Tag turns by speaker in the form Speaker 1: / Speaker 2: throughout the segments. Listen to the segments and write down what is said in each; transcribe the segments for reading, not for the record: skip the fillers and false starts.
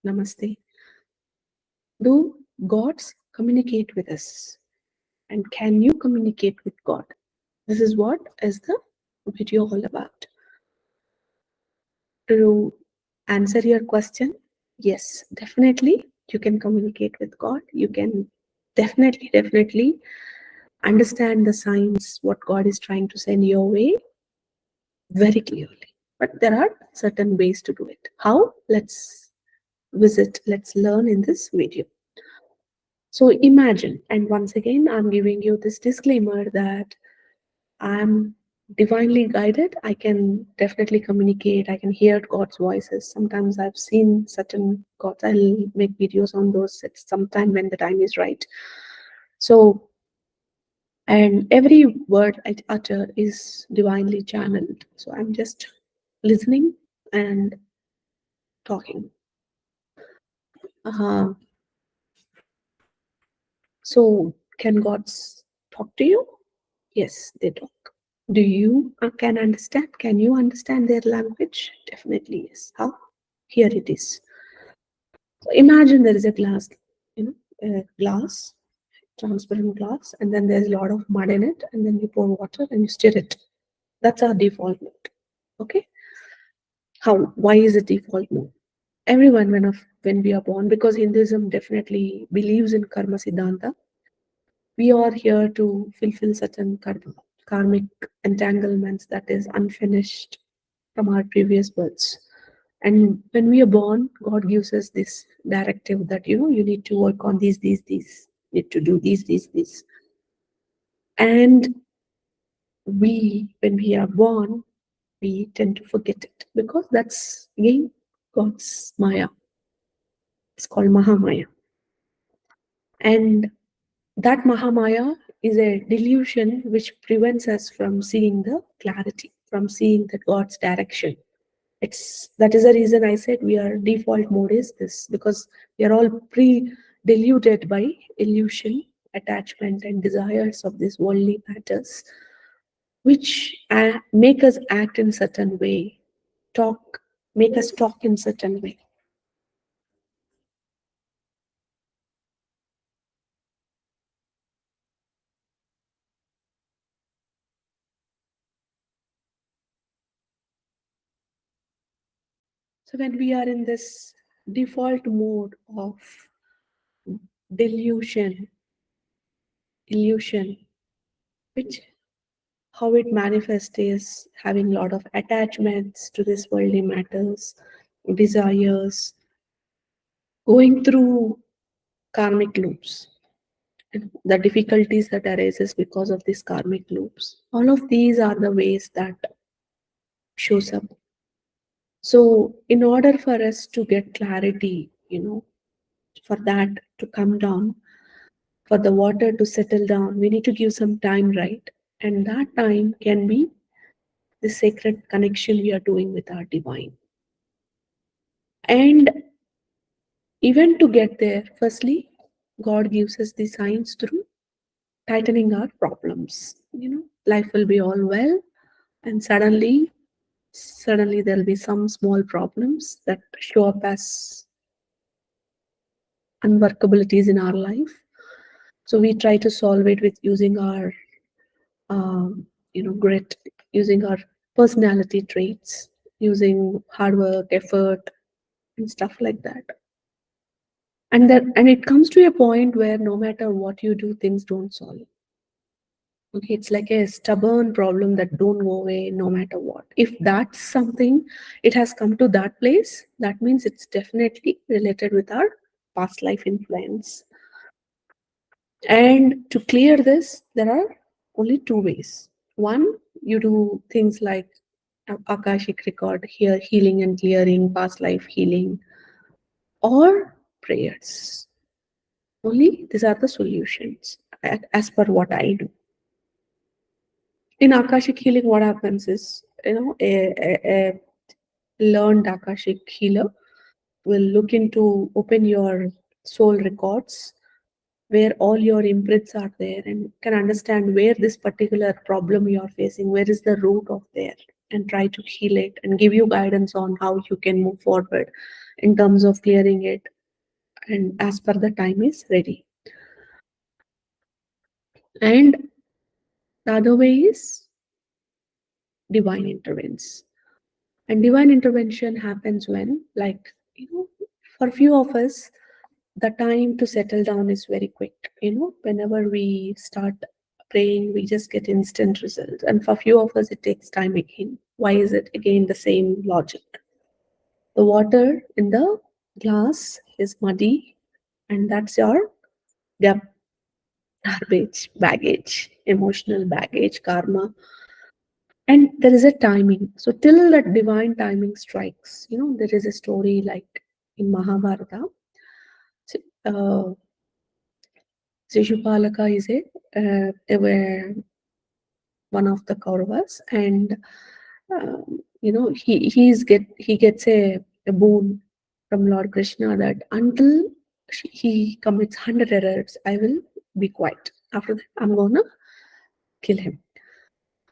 Speaker 1: Namaste. Do gods communicate with us? And can you communicate with God? This is what is the video all about. To answer your question, yes, definitely you can communicate with God. You can definitely understand the signs, what God is trying to send your way very clearly. But there are certain ways to do it. How? Let's learn in this video. So imagine, and once again, I'm giving you this disclaimer that I'm divinely guided. I can definitely communicate. I can hear God's voices. Sometimes I've seen certain gods. I'll make videos on those at some time when the time is right. So, and every word I utter is divinely channeled. So I'm just listening and talking. Uh, so can gods talk to you? Yes, they talk. Do you can understand? Can you understand their language? Definitely yes. How? Here it is. So imagine there is a glass, a glass, transparent glass, and then there's a lot of mud in it, and then you pour water and you stir it. That's our default mode. Okay. How? Why is it default mode? Everyone, when we are born, because Hinduism definitely believes in karma siddhanta, we are here to fulfill certain karmic entanglements that is unfinished from our previous births. And when we are born, God gives us this directive that you need to work on these, need to do these. And when we are born, we tend to forget it because that's again God's Maya. It's called Mahamaya. And that Mahamaya is a delusion which prevents us from seeing the clarity, from seeing the God's direction. That is the reason I said we are default mode is this, because we are all pre-deluded by illusion, attachment, and desires of these worldly matters, which make us act in certain way, make us talk in certain way. So when we are in this default mode of delusion, illusion, which how it manifests is having a lot of attachments to this worldly matters, desires, going through karmic loops, and the difficulties that arises because of these karmic loops. All of these are the ways that shows up. So in order for us to get clarity, for that to come down, for the water to settle down, we need to give some time, right? And that time can be the sacred connection we are doing with our divine. And even to get there, firstly, God gives us the signs through tightening our problems. Life will be all well, and suddenly there'll be some small problems that show up as unworkabilities in our life. So we try to solve it with using our, grit, using our personality traits, using hard work, effort, and stuff like that. And it comes to a point where no matter what you do, things don't solve. Okay, it's like a stubborn problem that don't go away no matter what. If that's something, it has come to that place, that means it's definitely related with our past life influence. And to clear this, there are only two ways. One, you do things like Akashic record, here healing and clearing, past life healing, or prayers. Only these are the solutions as per what I do. In Akashic healing, what happens is, a learned Akashic healer will look into open your soul records where all your imprints are there and can understand where this particular problem you are facing, where is the root of there, and try to heal it and give you guidance on how you can move forward in terms of clearing it, and as per the time is ready. And the other way is divine intervenes. And divine intervention happens when, like, for few of us, the time to settle down is very quick. Whenever we start praying, we just get instant results. And for few of us, it takes time again. Why is it again the same logic? The water in the glass is muddy, and that's your garbage, baggage, emotional baggage, karma. And there is a timing. So till that divine timing strikes, there is a story like in Mahabharata. So, Shishupalaka is one of the Kauravas, and he gets a boon from Lord Krishna that until he commits 100 errors, I will be quiet. After that, I'm gonna kill him.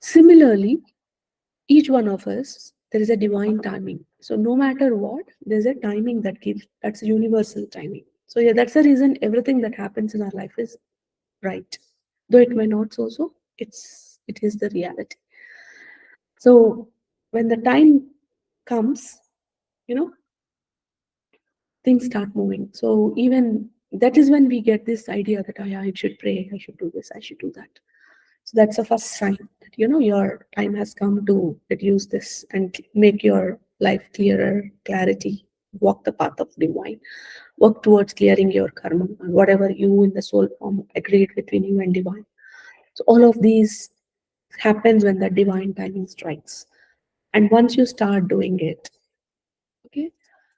Speaker 1: Similarly, each one of us, there is a divine timing. So no matter what, there's a timing that's universal timing. So yeah, that's the reason everything that happens in our life is right. Though it may not so, it is the reality. So when the time comes, you know, things start moving. So even that is when we get this idea that, oh yeah, I should pray, I should do this, I should do that. So that's the first sign that your time has come to reduce this and make your life clearer, clarity, walk the path of divine, work towards clearing your karma and whatever you in the soul form agreed between you and divine. So all of these happens when the divine timing strikes. And once you start doing it, okay.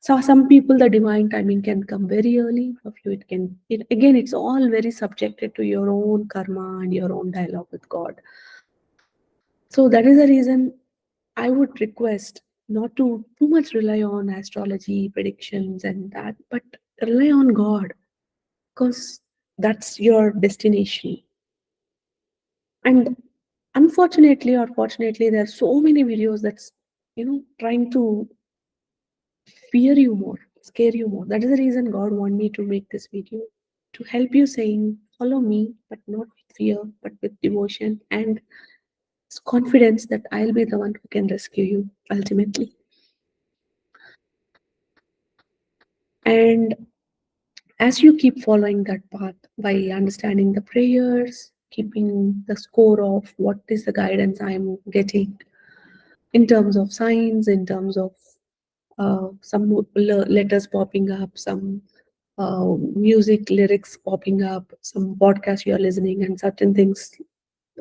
Speaker 1: So some people the divine timing can come very early. For you, again, it's all very subjected to your own karma and your own dialogue with God. So that is the reason I would request not to too much rely on astrology, predictions, and that, but rely on God, because that's your destination. And unfortunately or fortunately, there are so many videos that's trying to fear you more, scare you more. That is the reason God wanted me to make this video, to help you saying, follow me, but not with fear, but with devotion and confidence that I'll be the one who can rescue you ultimately. And as you keep following that path by understanding the prayers, keeping the score of what is the guidance I'm getting in terms of signs, in terms of some letters popping up, some music lyrics popping up, some podcast you're listening, and certain things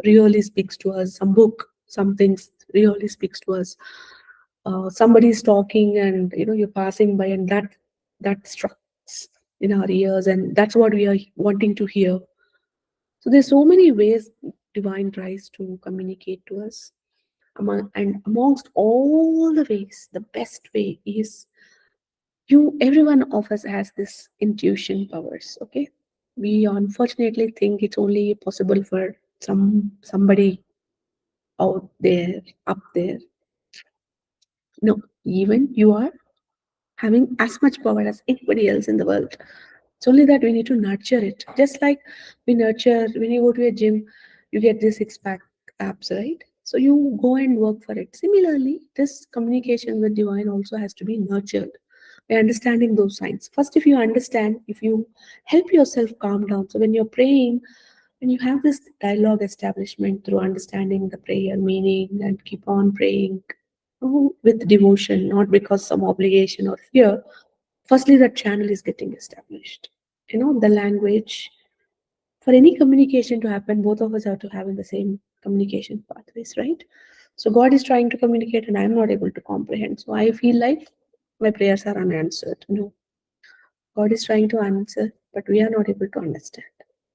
Speaker 1: really speaks to us. Some book, some things really speaks to us. Somebody's talking, and you're passing by, and that strikes in our ears, and that's what we are wanting to hear. So there's so many ways divine tries to communicate to us. And amongst all the ways, the best way is every one of us has this intuition powers. Okay, we unfortunately think it's only possible for somebody out there, up there. No, even you are having as much power as anybody else in the world. It's only that we need to nurture it. Just like we nurture when you go to a gym, you get this six pack abs, right? So you go and work for it. Similarly, this communication with divine also has to be nurtured by understanding those signs. First, if you understand, if you help yourself calm down. So when you're praying, when you have this dialogue establishment through understanding the prayer meaning and keep on praying with devotion, not because some obligation or fear, firstly, that channel is getting established. The language, for any communication to happen, both of us have to have in the same communication pathways, right? So God is trying to communicate and I'm not able to comprehend. So I feel like my prayers are unanswered. No, God is trying to answer, but we are not able to understand.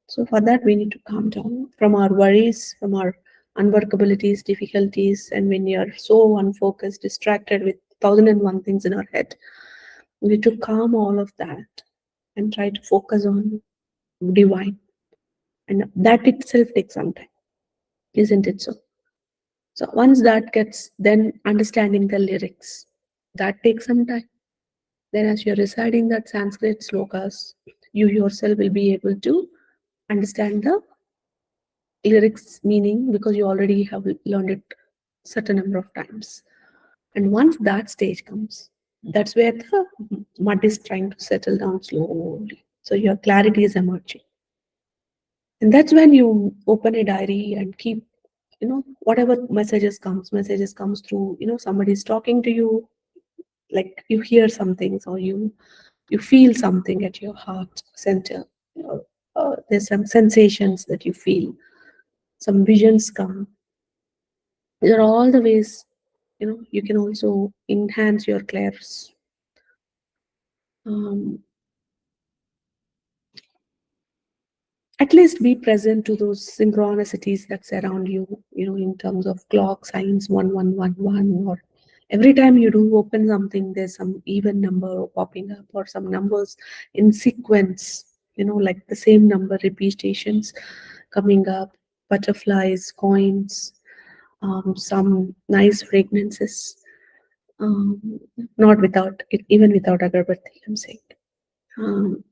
Speaker 1: So for that, we need to calm down from our worries, from our unworkabilities, difficulties, and when you're so unfocused, distracted with 1,001 things in our head, we need to calm all of that and try to focus on divine. And that itself takes some time, isn't it so? So once that gets, then understanding the lyrics, that takes some time. Then, as you're reciting that Sanskrit slokas, you yourself will be able to understand the lyrics meaning because you already have learned it certain number of times. And once that stage comes, that's where the mud is trying to settle down slowly. So your clarity is emerging. And that's when you open a diary and keep, whatever messages comes through, somebody's talking to you, like you hear some things or you feel something at your heart center. There's some sensations that you feel, some visions come. These are all the ways, you can also enhance your clairs. Um, at least be present to those synchronicities that surround you, in terms of clock signs 1111, or every time you do open something, there's some even number popping up or some numbers in sequence, like the same number repetitions coming up, butterflies, coins, some nice fragrances, um, not without it, even without agarbatti, I'm saying. Um,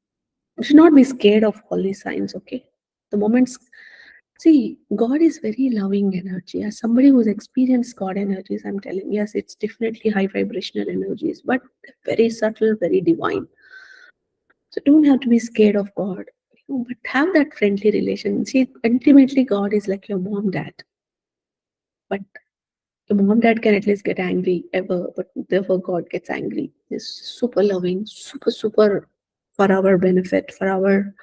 Speaker 1: you should not be scared of all these signs, okay? The moments, see, God is very loving energy. As somebody who's experienced God energies, I'm telling, yes, it's definitely high vibrational energies, but very subtle, very divine. So don't have to be scared of God, but have that friendly relation. See, ultimately, God is like your mom, dad, but your mom, dad can at least get angry ever, but therefore God gets angry. He's super loving, super, super for our benefit, for our.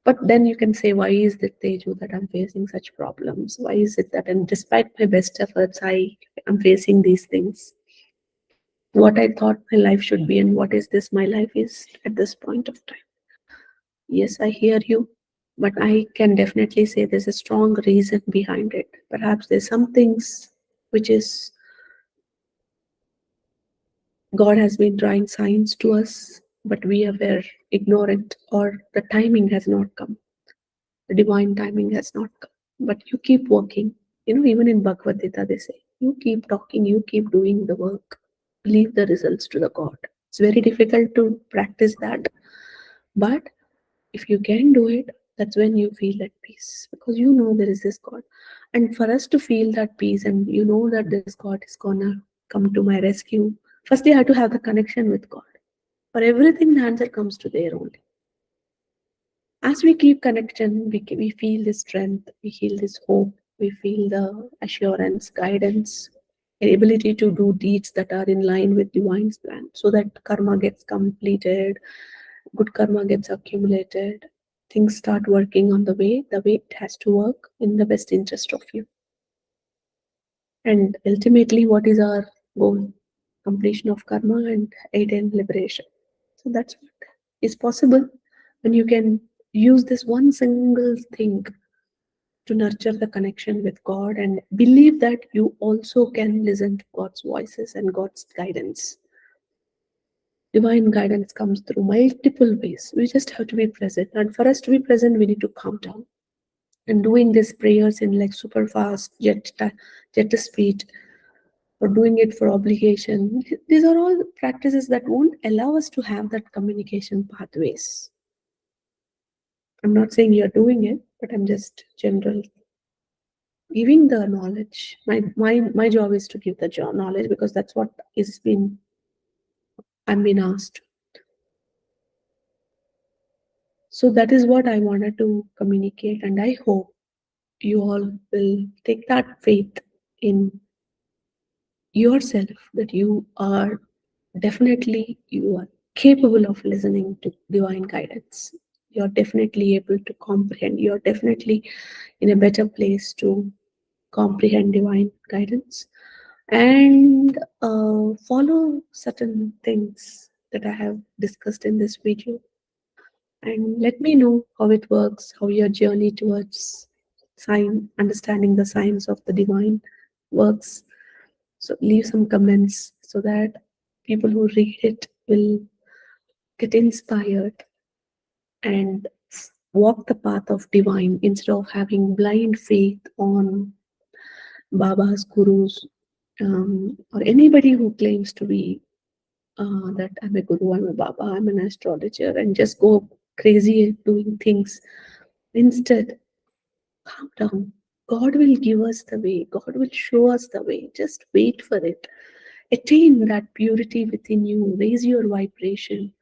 Speaker 1: But then you can say, why is it, Teju, that I'm facing such problems? Why is it that, and despite my best efforts, I am facing these things? What I thought my life should be, and what is this my life is at this point of time? Yes, I hear you, but I can definitely say there's a strong reason behind it. Perhaps there's some things which is God has been drawing signs to us, but we were ignorant, or the timing has not come. The divine timing has not come. But you keep working. Even in Bhagavad Gita, they say, you keep talking, you keep doing the work, leave the results to the God. It's very difficult to practice that. But if you can do it, that's when you feel at peace because you know there is this God. And for us to feel that peace and that this God is gonna come to my rescue, firstly, I have to have the connection with God. For everything, the answer comes to there only. As we keep connection, we feel this strength, we feel this hope, we feel the assurance, guidance, ability to do deeds that are in line with divine's plan so that karma gets completed, good karma gets accumulated, things start working on the way it has to work in the best interest of you. And ultimately, what is our goal? Completion of karma and attain liberation. So that's what is possible when you can use this one single thing to nurture the connection with God and believe that you also can listen to God's voices and God's guidance. Divine guidance comes through multiple ways. We just have to be present. And for us to be present, we need to calm down. And doing these prayers in like super fast jet speed, or doing it for obligation, these are all practices that won't allow us to have that communication pathways. I'm not saying you're doing it, but I'm just general giving the knowledge. My job is to give the knowledge because that's what is been I'm being asked. So that is what I wanted to communicate, and I hope you all will take that faith in yourself that you are capable of listening to divine guidance. You're definitely able to comprehend. You're definitely in a better place to comprehend divine guidance and follow certain things that I have discussed in this video. And let me know how it works, how your journey towards understanding the science of the divine works. So leave some comments so that people who read it will get inspired and walk the path of divine instead of having blind faith on Baba's gurus, or anybody who claims to be that I'm a guru, I'm a baba, I'm an astrologer, and just go crazy doing things. Instead, calm down. God will give us the way. God will show us the way. Just wait for it. Attain that purity within you. Raise your vibration.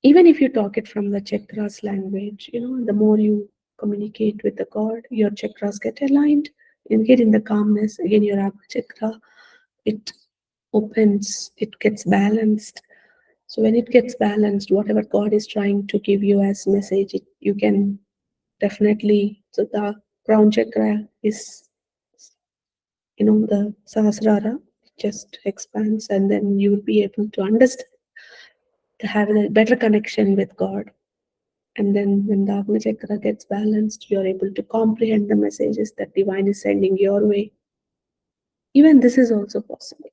Speaker 1: Even if you talk it from the chakras language, the more you communicate with the God, your chakras get aligned. You get in the calmness. Again, your Abha chakra, it opens, it gets balanced. So when it gets balanced, whatever God is trying to give you as message, you can definitely. So the crown chakra is, the Sahasrara, just expands, and then you will be able to understand, to have a better connection with God. And then when the Agni chakra gets balanced, you're able to comprehend the messages that divine is sending your way. Even this is also possible.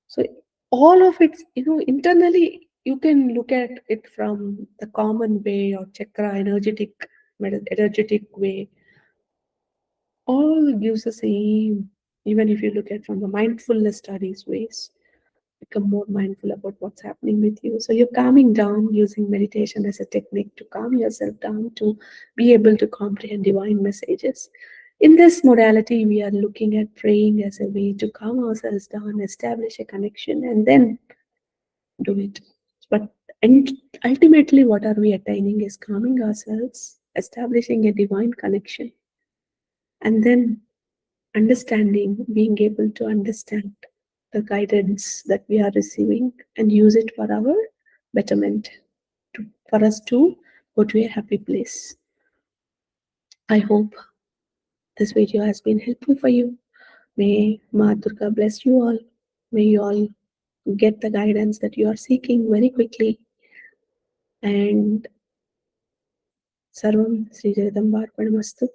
Speaker 1: So all of it, internally, you can look at it from the common way or chakra energetic way. All gives the same. Even if you look at from the mindfulness studies ways, become more mindful about what's happening with you. So you're calming down using meditation as a technique to calm yourself down, to be able to comprehend divine messages. In this modality, we are looking at praying as a way to calm ourselves down, establish a connection, and then do it. But and ultimately, what are we attaining is calming ourselves, establishing a divine connection, and then understanding, being able to understand the guidance that we are receiving and use it for our betterment, for us to go to a happy place. I hope this video has been helpful for you. May Ma Durga bless you all. May you all get the guidance that you are seeking very quickly. And Sarvam Sri Jagadanbarpanamastu.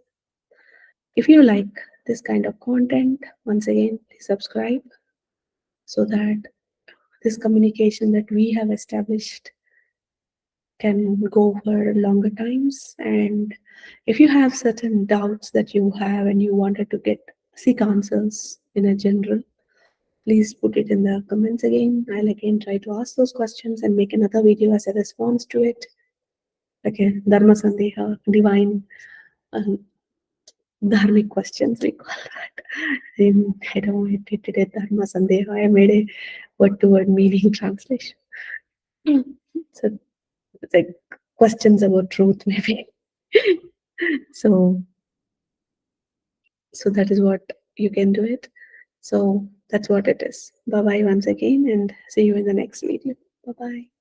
Speaker 1: If you like this kind of content, once again, please subscribe so that this communication that we have established can go for longer times. And if you have certain doubts that you have and you wanted to seek answers in a general, please put it in the comments again. I'll again try to ask those questions and make another video as a response to it. Okay, Dharma Sandeha, divine dharmic questions, we call that. I don't know, it did a Dharma Sandeha. I made a word-to-word meaning translation. So it's like questions about truth, maybe. so so that is what you can do it. So that's what it is. Bye bye once again, and see you in the next video. Bye bye.